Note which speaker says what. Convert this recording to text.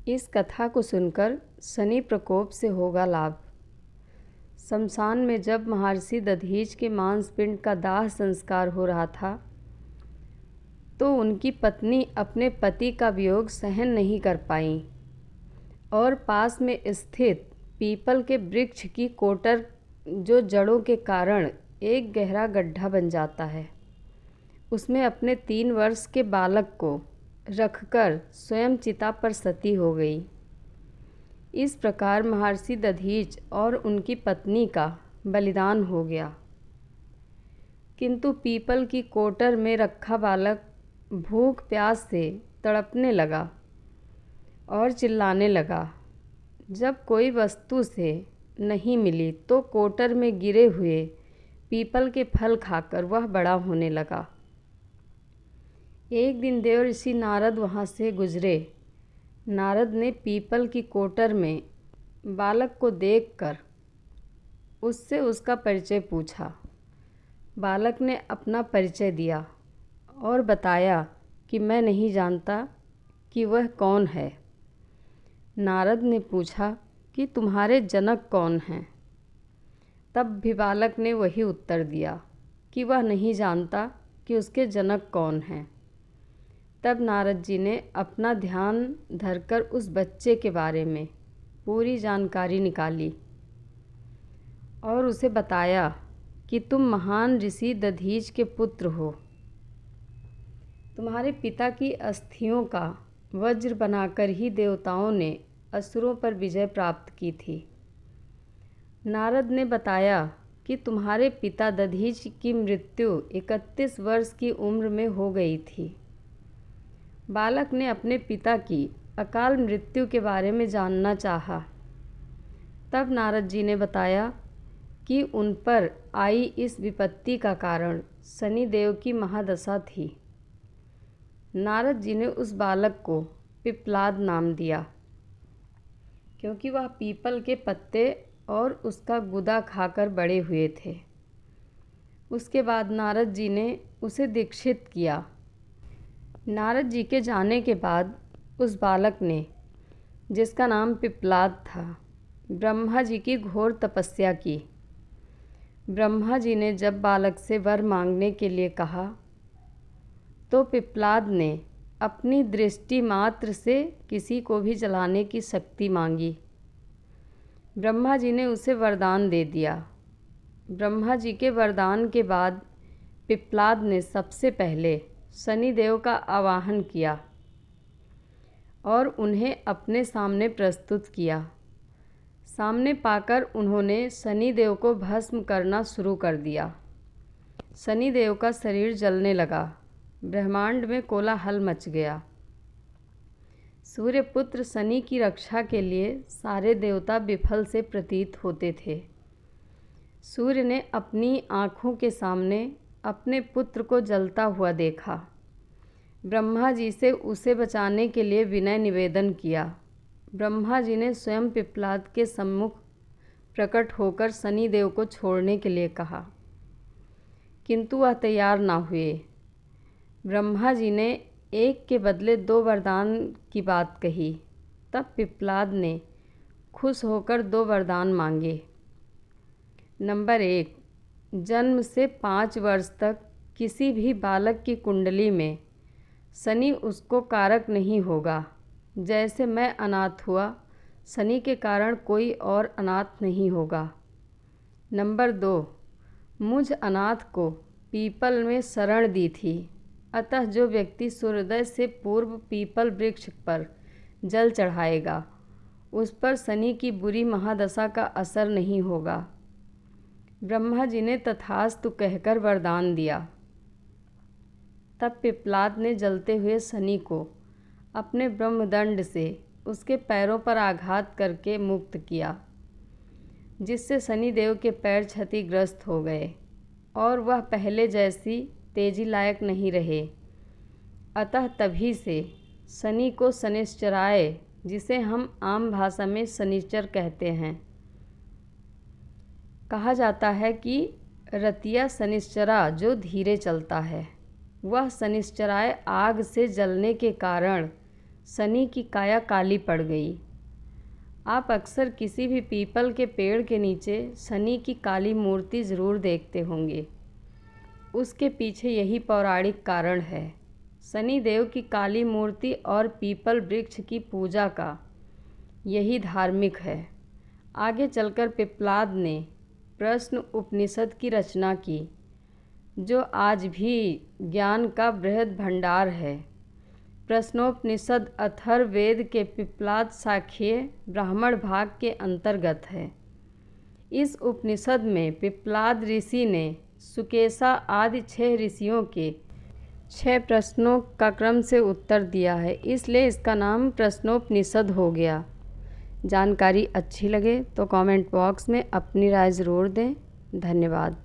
Speaker 1: इस कथा को सुनकर शनि प्रकोप से होगा लाभ। शमशान में जब महर्षि दधीच के मांसपिंड का दाह संस्कार हो रहा था तो उनकी पत्नी अपने पति का वियोग सहन नहीं कर पाई और पास में स्थित पीपल के वृक्ष की कोटर जो जड़ों के कारण एक गहरा गड्ढा बन जाता है, उसमें अपने 3 वर्ष के बालक को रखकर स्वयं चिता पर सती हो गई। इस प्रकार महर्षि दधीच और उनकी पत्नी का बलिदान हो गया। किंतु पीपल की कोटर में रखा बालक भूख प्यास से तड़पने लगा और चिल्लाने लगा। जब कोई वस्तु से नहीं मिली तो कोटर में गिरे हुए पीपल के फल खाकर वह बड़ा होने लगा। एक दिन देव ऋषि नारद वहाँ से गुजरे। नारद ने पीपल की कोटर में बालक को देखकर उससे उसका परिचय पूछा। बालक ने अपना परिचय दिया और बताया कि मैं नहीं जानता कि वह कौन है। नारद ने पूछा कि तुम्हारे जनक कौन हैं? तब भी बालक ने वही उत्तर दिया कि वह नहीं जानता कि उसके जनक कौन हैं। तब नारद जी ने अपना ध्यान धरकर उस बच्चे के बारे में पूरी जानकारी निकाली और उसे बताया कि तुम महान ऋषि दधीच के पुत्र हो। तुम्हारे पिता की अस्थियों का वज्र बनाकर ही देवताओं ने असुरों पर विजय प्राप्त की थी। नारद ने बताया कि तुम्हारे पिता दधीच की मृत्यु 31 वर्ष की उम्र में हो गई थी। बालक ने अपने पिता की अकाल मृत्यु के बारे में जानना चाहा। तब नारद जी ने बताया कि उन पर आई इस विपत्ति का कारण शनि देव की महादशा थी। नारद जी ने उस बालक को पिप्लाद नाम दिया क्योंकि वह पीपल के पत्ते और उसका गुदा खाकर बड़े हुए थे। उसके बाद नारद जी ने उसे दीक्षित किया। नारद जी के जाने के बाद उस बालक ने, जिसका नाम पिप्लाद था, ब्रह्मा जी की घोर तपस्या की। ब्रह्मा जी ने जब बालक से वर मांगने के लिए कहा तो पिप्लाद ने अपनी दृष्टि मात्र से किसी को भी जलाने की शक्ति मांगी। ब्रह्मा जी ने उसे वरदान दे दिया। ब्रह्मा जी के वरदान के बाद पिप्लाद ने सबसे पहले शनि देव का आवाहन किया और उन्हें अपने सामने प्रस्तुत किया। सामने पाकर उन्होंने शनि देव को भस्म करना शुरू कर दिया। शनि देव का शरीर जलने लगा। ब्रह्मांड में कोलाहल मच गया। सूर्यपुत्र शनि की रक्षा के लिए सारे देवता विफल से प्रतीत होते थे। सूर्य ने अपनी आँखों के सामने अपने पुत्र को जलता हुआ देखा। ब्रह्मा जी से उसे बचाने के लिए विनय निवेदन किया। ब्रह्मा जी ने स्वयं पिप्लाद के सम्मुख प्रकट होकर शनि देव को छोड़ने के लिए कहा, किंतु वह तैयार ना हुए। ब्रह्मा जी ने एक के बदले 2 वरदान की बात कही। तब पिप्लाद ने खुश होकर 2 वरदान मांगे। नंबर 1, जन्म से 5 वर्ष तक किसी भी बालक की कुंडली में शनि उसको कारक नहीं होगा। जैसे मैं अनाथ हुआ, शनि के कारण कोई और अनाथ नहीं होगा। नंबर 2, मुझ अनाथ को पीपल में शरण दी थी, अतः जो व्यक्ति सूर्योदय से पूर्व पीपल वृक्ष पर जल चढ़ाएगा उस पर शनि की बुरी महादशा का असर नहीं होगा। ब्रह्मा जी ने तथास्तु कहकर वरदान दिया। तब पिप्लाद ने जलते हुए शनि को अपने ब्रह्मदंड से उसके पैरों पर आघात करके मुक्त किया, जिससे शनि देव के पैर क्षतिग्रस्त हो गए और वह पहले जैसी तेजी लायक नहीं रहे। अतः तभी से शनि को शनिश्चराय, जिसे हम आम भाषा में शनिचर कहते हैं, कहा जाता है कि रतिया शनिश्चरा जो धीरे चलता है, वह शनिश्चराय आग से जलने के कारण शनि की काया काली पड़ गई। आप अक्सर किसी भी पीपल के पेड़ के नीचे शनि की काली मूर्ति ज़रूर देखते होंगे। उसके पीछे यही पौराणिक कारण है। शनि देव की काली मूर्ति और पीपल वृक्ष की पूजा का यही धार्मिक है। आगे चलकर पिप्पलाद ने प्रश्न उपनिषद की रचना की, जो आज भी ज्ञान का बृहद भंडार है। प्रश्नोपनिषद अथर्ववेद के पिप्पलाद शाक्य ब्राह्मण भाग के अंतर्गत है। इस उपनिषद में पिप्पलाद ऋषि ने सुकेशा आदि 6 ऋषियों के 6 प्रश्नों का क्रम से उत्तर दिया है, इसलिए इसका नाम प्रश्नोपनिषद हो गया। जानकारी अच्छी लगे तो कमेंट बॉक्स में अपनी राय ज़रूर दें। धन्यवाद।